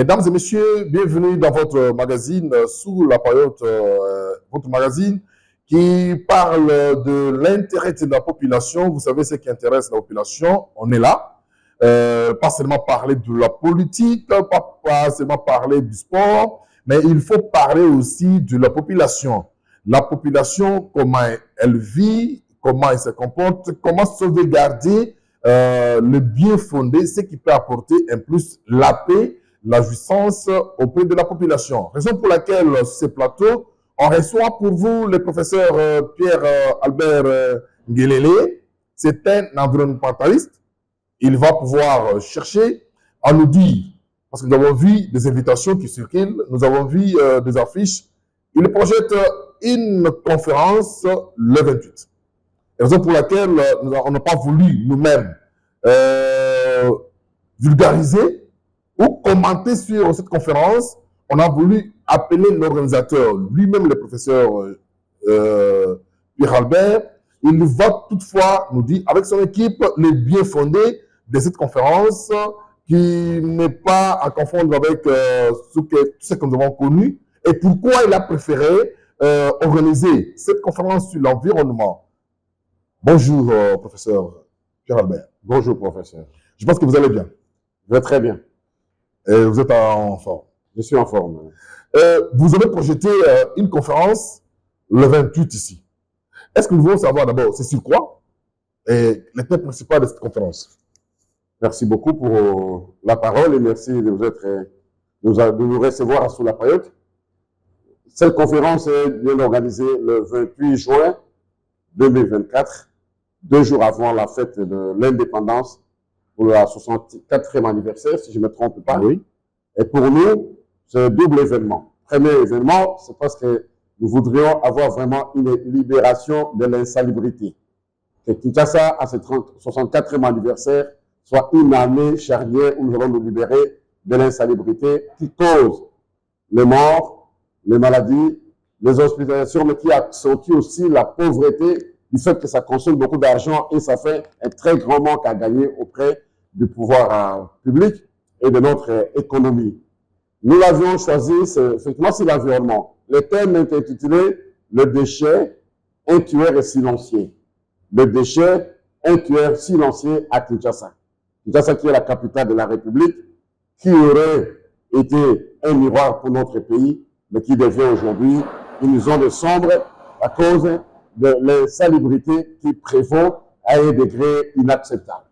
Mesdames et messieurs, bienvenue dans votre magazine Sous la Paillote, votre magazine qui parle de l'intérêt de la population. Vous savez ce qui intéresse la population, on est là. Pas seulement parler de la politique, pas seulement parler du sport, mais il faut parler aussi de la population. La population, comment elle vit, comment elle se comporte, comment sauvegarder le bien fondé, ce qui peut apporter un plus la paix, la jouissance auprès de la population. Raison pour laquelle sur ce plateau, on reçoit pour vous le professeur Pierre-Albert Nguélélé. C'est un environnementaliste. Il va pouvoir chercher à nous dire, parce que nous avons vu des invitations qui circulent, nous avons vu des affiches. Il projette une conférence le 28. Raison pour laquelle on n'a pas voulu nous-mêmes vulgariser ou commenter sur cette conférence. On a voulu appeler l'organisateur, lui-même le professeur Pierre Albert. Il va toutefois nous dire, avec son équipe, le bien fondé de cette conférence qui n'est pas à confondre avec tout ce que nous avons connu et pourquoi il a préféré organiser cette conférence sur l'environnement. Bonjour, professeur Pierre Albert. Bonjour, professeur. Je pense que vous allez bien. Je vais très bien. Et vous êtes en forme. Je suis en forme. Vous avez projeté une conférence le 28 ici. Est-ce que nous voulons savoir d'abord, c'est sur quoi et le thème principal de cette conférence? Merci beaucoup pour la parole et merci de nous recevoir sous la Paillote. Cette conférence est bien organisée le 28 juin 2024, 2 jours avant la fête de l'indépendance, pour la 64e anniversaire, si je ne me trompe pas. Oui. Et pour nous, c'est un double événement. Premier événement, c'est parce que nous voudrions avoir vraiment une libération de l'insalubrité. Que Kinshasa, à ce 64e anniversaire, soit une année charnière où nous allons nous libérer de l'insalubrité qui cause les morts, les maladies, les hospitalisations, mais qui accentue aussi la pauvreté du fait que ça consomme beaucoup d'argent et ça fait un très grand manque à gagner auprès du pouvoir public et de notre économie. Nous l'avions choisi, effectivement, c'est l'environnement. Le thème est intitulé « Le déchet, un tueur et silencieux ». Le déchet, un tueur silencieux à Kinshasa. Kinshasa qui est la capitale de la République, qui aurait été un miroir pour notre pays, mais qui devient aujourd'hui une zone sombre à cause de l'insalubrité qui prévaut à un degré inacceptable.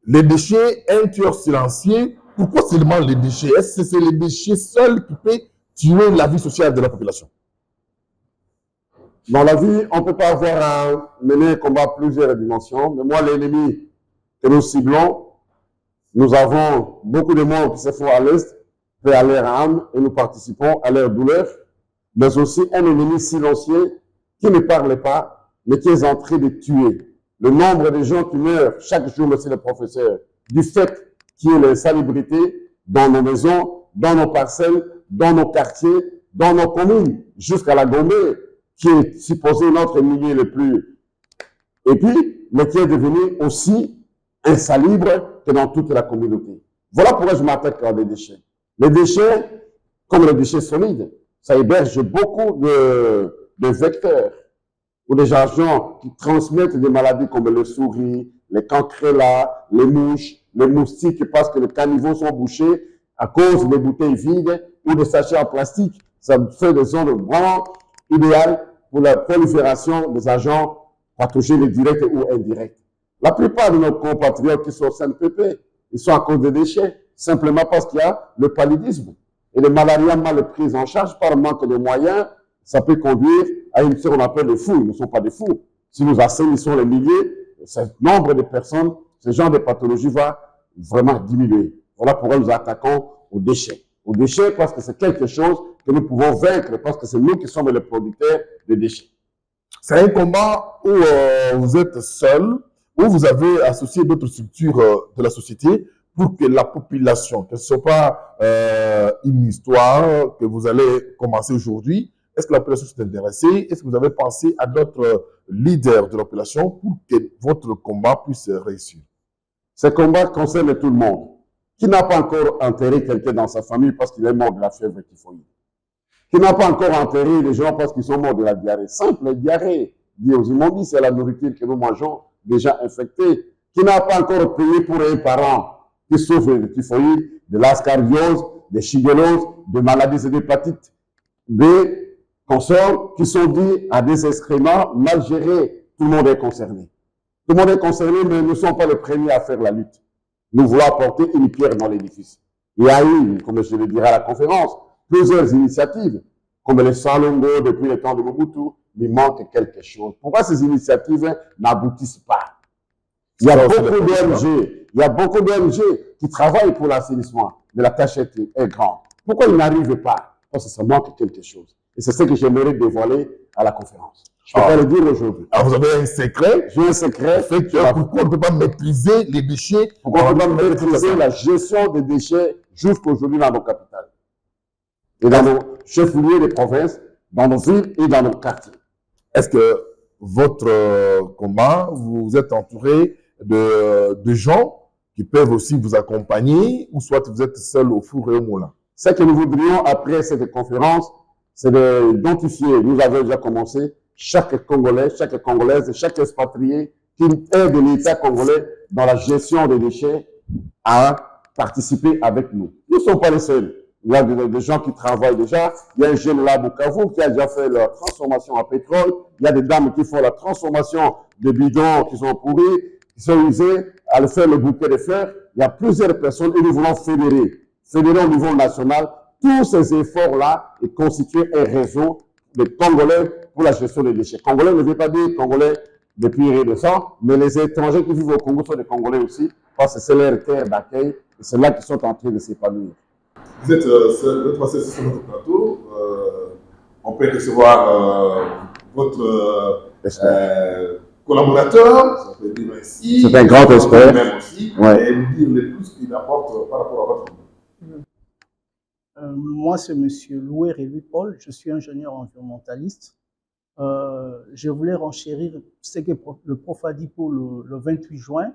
Les déchets, un tueur silencieux, pourquoi seulement les déchets? Est-ce que c'est les déchets seuls qui peuvent tuer la vie sociale de la population? Dans la vie, on ne peut pas avoir mené un combat à plusieurs dimensions, mais moi, l'ennemi que nous ciblons, nous avons beaucoup de monde qui se font à l'Est, fait à leur âme, et nous participons à leur douleur, mais aussi un ennemi silencieux qui ne parle pas, mais qui est en train de tuer. Le nombre de gens qui meurent chaque jour, monsieur le professeur, du fait qu'il y ait l'insalubrité dans nos maisons, dans nos parcelles, dans nos quartiers, dans nos communes, jusqu'à la Gombe, qui est supposé notre milieu le plus. Et puis, mais qui est devenu aussi insalubre que dans toute la communauté. Voilà pourquoi je m'attaque à des déchets. Les déchets, comme les déchets solides, ça héberge beaucoup de vecteurs ou des agents qui transmettent des maladies comme les souris, les cancrelats, les mouches, les moustiques, parce que les caniveaux sont bouchés à cause des bouteilles vides ou des sachets en plastique. Ça fait des zones vraiment idéales pour la prolifération des agents pathogènes directs ou indirects. La plupart de nos compatriotes qui sont au CNPP, ils sont à cause des déchets, simplement parce qu'il y a le paludisme. Et les malarias mal prises en charge par le manque de moyens, ça peut conduire à ce qu'on appelle des fous. Ils ne sont pas des fous. Si nous assainissons les milliers, ce nombre de personnes, ce genre de pathologie va vraiment diminuer. Voilà pourquoi nous attaquons aux déchets. Aux déchets parce que c'est quelque chose que nous pouvons vaincre, parce que c'est nous qui sommes les producteurs de déchets. C'est un combat où vous êtes seul, où vous avez associé d'autres structures de la société pour que la population, que ce ne soit pas une histoire que vous allez commencer aujourd'hui. Est-ce que la population s'est intéressée? Est-ce que vous avez pensé à d'autres leaders de la population pour que votre combat puisse réussir? Ce combat concerne tout le monde. Qui n'a pas encore enterré quelqu'un dans sa famille parce qu'il est mort de la fièvre typhoïde? Qui n'a pas encore enterré les gens parce qu'ils sont morts de la diarrhée? Simple diarrhée. Ils m'ont dit c'est la nourriture que nous mangeons déjà infectée. Qui n'a pas encore payé pour un parent qui souffre de typhoïde, de l'ascariose, de shigellose, de maladies et d'hépatite B, consorts qui sont dus à des excréments mal gérés? Tout le monde est concerné. Tout le monde est concerné, mais nous ne sommes pas les premiers à faire la lutte. Nous voulons apporter une pierre dans l'édifice. Il y a eu, comme je le dirai à la conférence, plusieurs initiatives, comme les Salongo depuis le temps de Mobutu, mais il manque quelque chose. Pourquoi ces initiatives n'aboutissent pas? Il y a beaucoup d'ONG qui travaillent pour l'assainissement, mais la tâche est grande. Pourquoi ils n'arrivent pas? Parce que ça manque quelque chose. Et c'est ce que j'aimerais dévoiler à la conférence. Je ne peux pas le dire aujourd'hui. Alors, vous avez un secret? J'ai un secret. Pourquoi on ne peut pas maîtriser les déchets? Pourquoi on ne peut pas maîtriser la gestion des déchets jusqu'aujourd'hui dans nos capitales? Et dans nos chefs-lieux des provinces, dans nos villes et dans nos quartiers. Est-ce que votre combat, vous êtes entouré de gens qui peuvent aussi vous accompagner, ou soit vous êtes seul au four et au moulin? Ce que nous voudrions après cette conférence, c'est d'identifier, nous avons déjà commencé, chaque Congolais, chaque Congolaise, chaque expatrié qui aide l'État congolais dans la gestion des déchets à participer avec nous. Nous ne sommes pas les seuls. Il y a des gens qui travaillent déjà. Il y a un jeune là à Bukavu qui a déjà fait la transformation en pétrole. Il y a des dames qui font la transformation de bidons qui sont pourris, qui sont usés, à le faire le bouquet de fleurs. Il y a plusieurs personnes et nous voulons fédérer au niveau national tous ces efforts-là et constituer un réseau de Congolais pour la gestion des déchets. Congolais ne veut pas dire Congolais depuis rien de sang, mais les étrangers qui vivent au Congo sont des Congolais aussi, parce que c'est leur terre d'accueil et c'est là qu'ils sont en train de s'épanouir. Vous êtes passé sur notre plateau. On peut recevoir votre collaborateur, ça peut dire ainsi. C'est un grand expert. Même aussi, Ouais. et nous dire le plus qu'il apporte par rapport à votre. Moi, c'est M. Louer et Louis-Paul. Je suis ingénieur environnementaliste. Je voulais renchérir ce que le prof a dit pour le 28 juin.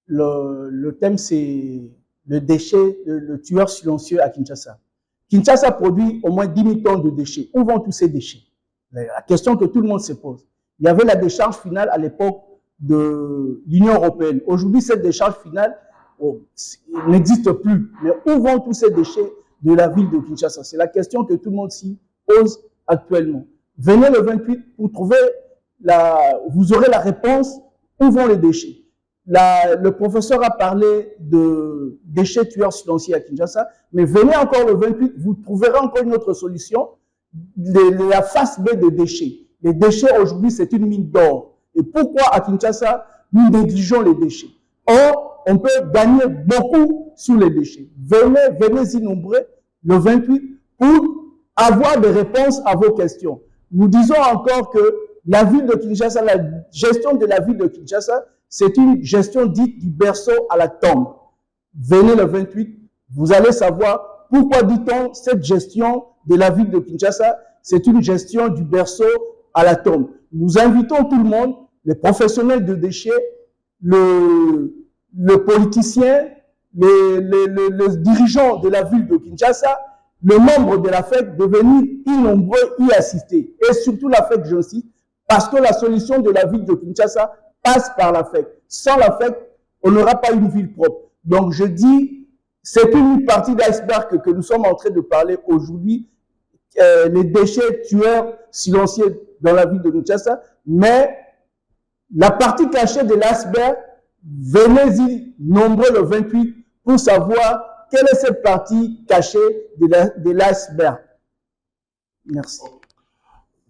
Le thème, c'est le déchet, le tueur silencieux à Kinshasa. Kinshasa produit au moins 10 000 tonnes de déchets. Où vont tous ces déchets? La question que tout le monde se pose. Il y avait la décharge finale à l'époque de l'Union européenne. Aujourd'hui, cette décharge finale n'existe plus. Mais où vont tous ces déchets de la ville de Kinshasa? C'est la question que tout le monde s'y pose actuellement. Venez le 28 pour trouver vous aurez la réponse où vont les déchets. Le professeur a parlé de déchets tueurs silencieux à Kinshasa, mais venez encore le 28, vous trouverez encore une autre solution, la face B des déchets. Les déchets aujourd'hui, c'est une mine d'or. Et pourquoi à Kinshasa, nous négligeons les déchets? Or, on peut gagner beaucoup sur les déchets. Venez-y nombreux le 28 pour avoir des réponses à vos questions. Nous disons encore que la ville de Kinshasa, la gestion de la ville de Kinshasa, c'est une gestion dite du berceau à la tombe. Venez le 28, vous allez savoir pourquoi dit-on cette gestion de la ville de Kinshasa, c'est une gestion du berceau à la tombe. Nous invitons tout le monde, les professionnels de déchets, le politicien, les dirigeants de la ville de Kinshasa, les membres de la FEC, de venir nombreux y assister. Et surtout la FEC, j'insiste, parce que la solution de la ville de Kinshasa passe par la FEC. Sans la FEC, on n'aura pas une ville propre. Donc je dis, c'est une partie d'iceberg que nous sommes en train de parler aujourd'hui, les déchets tueurs silencieux dans la ville de Kinshasa, mais la partie cachée de l'iceberg, venez-y nombreux le 28 pour savoir quelle est cette partie cachée de l'iceberg. Merci.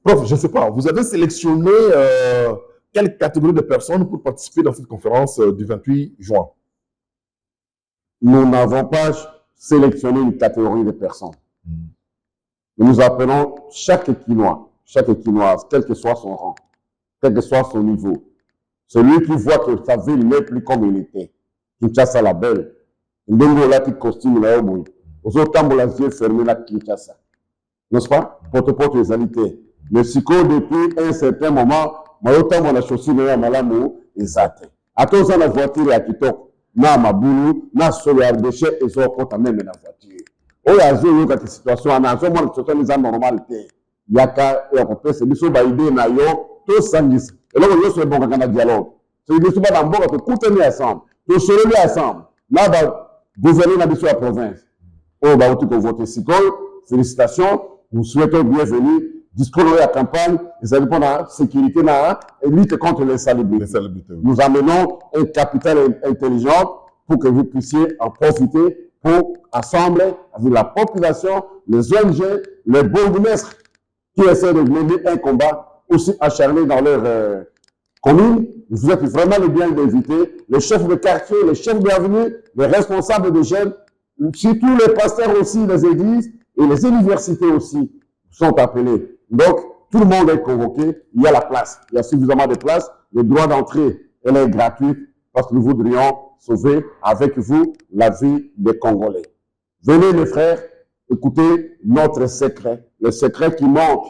Prof, je ne sais pas, vous avez sélectionné quelle catégorie de personnes pour participer dans cette conférence du 28 juin? Nous n'avons pas sélectionné une catégorie de personnes. Nous appelons chaque Quinois, quel que soit son rang, quel que soit son niveau, celui qui voit que sa ville n'est plus comme il était, Kinshasa la belle, ndenge olati costume na yo boye, ozotambola les yeux fermés na Kinshasa, n'est-ce pas? Porte-porte ezali te. Mais sikoyo depuis un certain moment, mayotambola chaussure na yo malamu eza te. Ata oza na voiture ya kitoko, na mabulu na solo ya déchet ezokota meme na voiture oyo azoyoka situation wana azomona situation eza normal te yaka ya kopesa biso baide na yo tosangisa eloko nyonso ebongaka na dialogue soki biso bana mboka tokutani ensemble tosololi ensemble na bagouverner na biso ya province oyo bauti kovote sikoyo félicitations nous souhaitons bienvenue discours de la campagne, ils allaient prendre la sécurité, la lutte contre l'insalubrité. Nous amenons un capital intelligent pour que vous puissiez en profiter pour assembler avec la population, les ONG, les bourgmestres qui essaient de mener un combat aussi acharné dans leur commune. Vous êtes vraiment les bien invités, les chefs de quartier, les chefs d'avenue, les responsables de jeunes, surtout les pasteurs aussi, les églises et les universités aussi sont appelés. Donc, tout le monde est convoqué, il y a la place, il y a suffisamment de place, le droit d'entrée, elle est gratuite parce que nous voudrions sauver avec vous la vie des Congolais. Venez mes frères, écoutez notre secret, le secret qui manque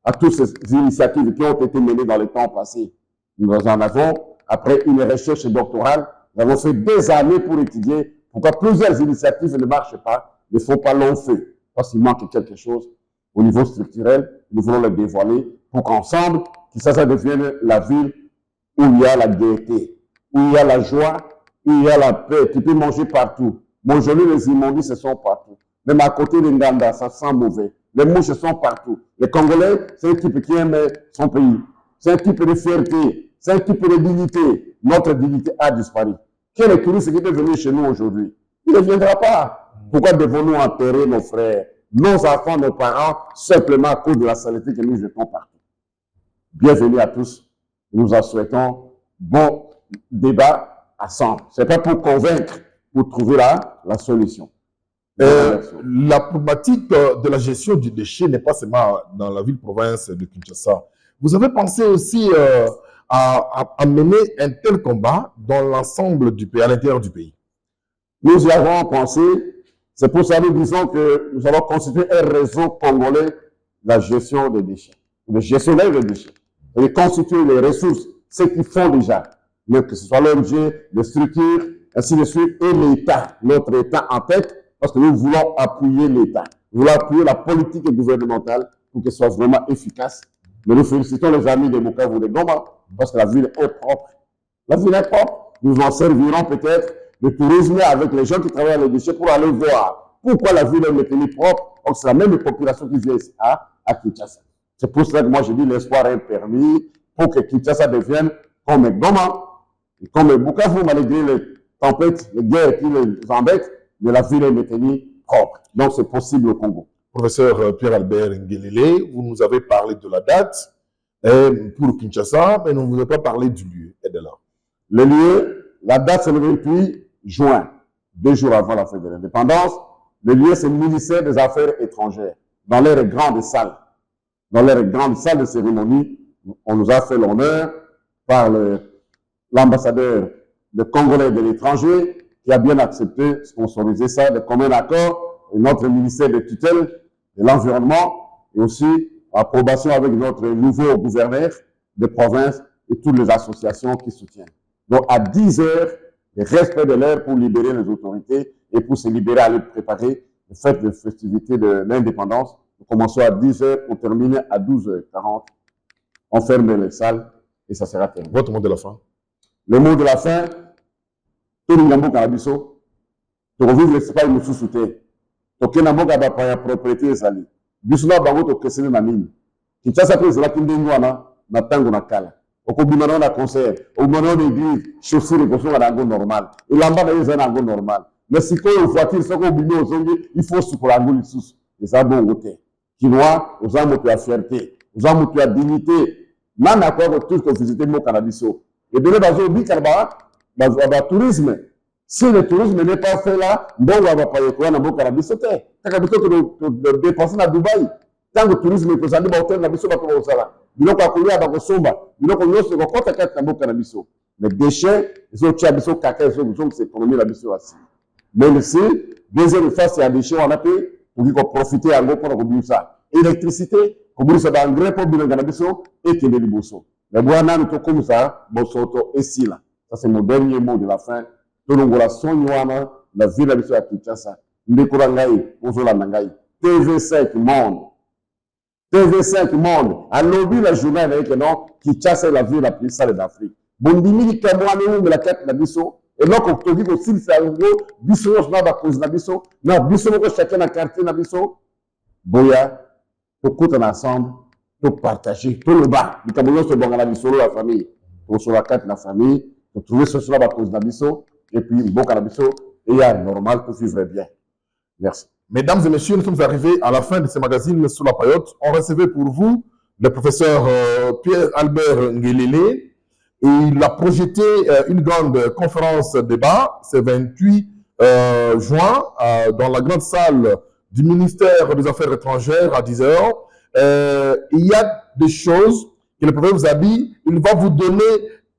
à toutes ces initiatives qui ont été menées dans le temps passé. Nous en avons, après une recherche doctorale, nous avons fait des années pour étudier pourquoi plusieurs initiatives ne marchent pas, ne font pas long feu, parce qu'il manque quelque chose. Au niveau structurel, nous voulons le dévoiler pour qu'ensemble, ça devienne la ville où il y a la gaieté, où il y a la joie, où il y a la paix. Tu peux manger partout. Aujourd'hui, les immondices sont partout. Même à côté de Nganda, ça sent mauvais. Les mouches sont partout. Les Congolais, c'est un type qui aime son pays. C'est un type de fierté. C'est un type de dignité. Notre dignité a disparu. Quel est touriste qui est venu chez nous aujourd'hui? Il ne viendra pas. Pourquoi devons-nous enterrer nos frères, nos enfants, nos parents, simplement à cause de la saleté que nous jetons partout? Bienvenue à tous. Nous en souhaitons bon débat ensemble. Ce n'est pas pour convaincre, pour trouver la solution. La problématique de la gestion du déchet n'est pas seulement dans la ville-province de Kinshasa. Vous avez pensé aussi à mener un tel combat dans l'ensemble du pays, à l'intérieur du pays? Nous y avons pensé. C'est pour ça que nous disons que nous allons constituer un réseau congolais de la gestion des déchets, de gestionnaire des déchets, et constituer les ressources, ce qu'ils font déjà, mais que ce soit l'ONG, les structures, ainsi de suite, et l'État, notre État en tête, parce que nous voulons appuyer l'État. Nous voulons appuyer la politique gouvernementale pour qu'elle soit vraiment efficace. Mais nous félicitons les amis de Bukavu de Goma, parce que la ville est propre. La ville est propre. Nous en servirons peut-être le tourisme avec les gens qui travaillent dans les déchets pour aller voir pourquoi la ville est maintenue propre. Donc c'est la même population qui vient ici à Kinshasa. C'est pour cela que moi je dis l'espoir est permis pour que Kinshasa devienne comme Goma et comme Bukavu, malgré les tempêtes, les guerres qui les embêtent, mais la ville est maintenue propre. Donc c'est possible au Congo. Professeur Pierre-Albert Ngelele, vous nous avez parlé de la date pour Kinshasa, mais vous ne nous avez pas parlé du lieu et de l'heure. Le lieu, la date c'est le 28 juin, 2 jours avant la fête de l'indépendance. Le lieu, c'est le ministère des Affaires étrangères, dans leur grande salle. Dans leur grande salle de cérémonie, on nous a fait l'honneur par l'ambassadeur de Congolais de l'étranger, qui a bien accepté, sponsorisé ça de commun accord, et notre ministère de tutelle de l'environnement, et aussi approbation avec notre nouveau gouverneur de province et toutes les associations qui soutiennent. Donc à 10 heures, le respect de l'heure pour libérer les autorités et pour se libérer à aller préparer les fêtes de festivité de l'indépendance. Nous commençons à 10 heures, on termine à 12h40. On ferme les salles et ça sera terminé. Votre mot de la fin? Le mot de la fin, tout le monde a dit ça. Tu revives l'espace de sous-souté. Tu as une propriété et sali. Bisuna bango to kesene na nini. Kinshasa pe zela kindengwana na tango na kala. Okobimana na concert, okobimana na église, chaussure ko so na ngo normal. Ilamba na yeza na ngo normal. Mais si ko voiture soko obimi ozongi, il faut sukola ngo lisusu. Et ça bon côté. Kinois, aux âmes de la fierté, aux âmes de la dignité. Nan na ko tous ko visiter mo canabiso. Et de là bazo bi karba, ba tourisme. Si le tourisme n'est pas fait là, bon, on va pas y croire dans le cannabis. Cannabis que dépenser à Dubaï. Tant que le tourisme est présenté, on va faire cannabis. Il y a un couloir à Somba. Il y a un couloir à Kota Kata cannabis. Les déchets, ils ont tué des caca, ils ont c'est économie la mission aussi. Mais ici, deuxième phase, c'est un déchet, on a payé pour qu'ils profiter à l'eau pour oublier ça. Électricité, oublier ça dans le gré pour le cannabis et qu'il y ait des boissons. Mais moi, nous sommes comme ça, bon, et si là. Ça, c'est mon dernier mot de la fin. tolongola soni wana na ville na biso ya Kinshasa ndekora ngai ozolanda ngai TV5 Monde. TV5 Monde alobi la journal na que non Kinshasa est la ville la plus sale d'Afrique. Bondimili kamwana la carte na biso et donc okoki kosilisa yango biso nyonso na bakonzi na biso na biso moko chacun na quartier na biso boya tokutana ensemble topartage toloba likambo nyonso ebongana lisolo ya famille tokosola kati na famille totrouve soso na bakonzi na biso et puis mboka na biso eya normal pour vivre bien. Merci. Mesdames et messieurs, nous sommes arrivés à la fin de ce magazine Sous la Paillote. On recevait pour vous le professeur Pierre-Albert Ngelele. Et il a projeté une grande conférence débat, ce 28 juin, dans la grande salle du ministère des Affaires étrangères à 10 h. Il y a des choses que le professeur vous a dit. Il va vous donner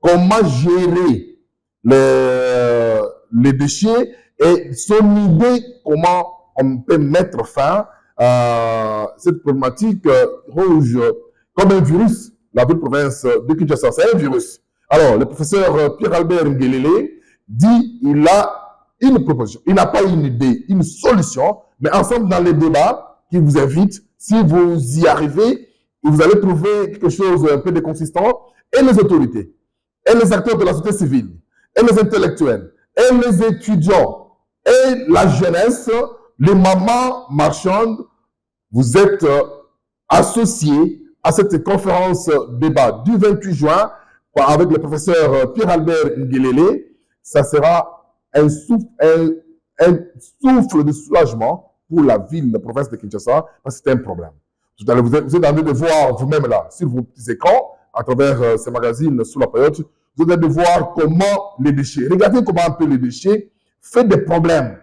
comment gérer les déchets et son idée comment on peut mettre fin à cette problématique rouge comme un virus. La ville-province de Kinshasa, c'est un virus. Alors, le professeur Pierre-Albert Ngelele dit qu'il a une proposition. Il n'a pas une idée, une solution, mais ensemble dans les débats qui vous invitent, si vous y arrivez, vous allez trouver quelque chose un peu de consistant, et les autorités, et les acteurs de la société civile, et les intellectuels, et les étudiants, et la jeunesse, les mamans marchandes, vous êtes associés à cette conférence débat du 28 juin avec le professeur Pierre-Albert Ngelele. Ça sera un souffle de soulagement pour la ville, la province de Kinshasa, parce que c'est un problème. Vous êtes en train de voir vous-même là, sur vos petits écrans, à travers ces magazines Sous la Paillote, vous êtes en train de voir comment les déchets, regardez comment un peu les déchets fait des problèmes.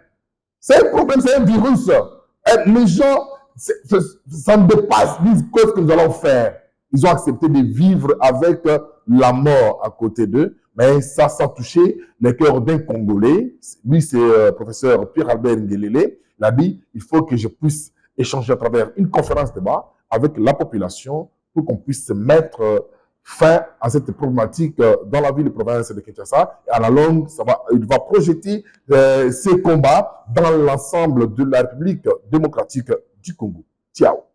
C'est un problème, c'est un virus. Et les gens, ça ne dépasse, disent qu'est-ce que nous allons faire. Ils ont accepté de vivre avec la mort à côté d'eux, mais ça a touché le cœur d'un Congolais. Lui, c'est professeur Pierre-Albert Ngelele. Il a dit, il faut que je puisse échanger à travers une conférence débat avec la population pour qu'on puisse mettre fin à cette problématique dans la ville de province de Kinshasa. Et à la longue, il va projeter ces combats dans l'ensemble de la République démocratique du Congo. Ciao.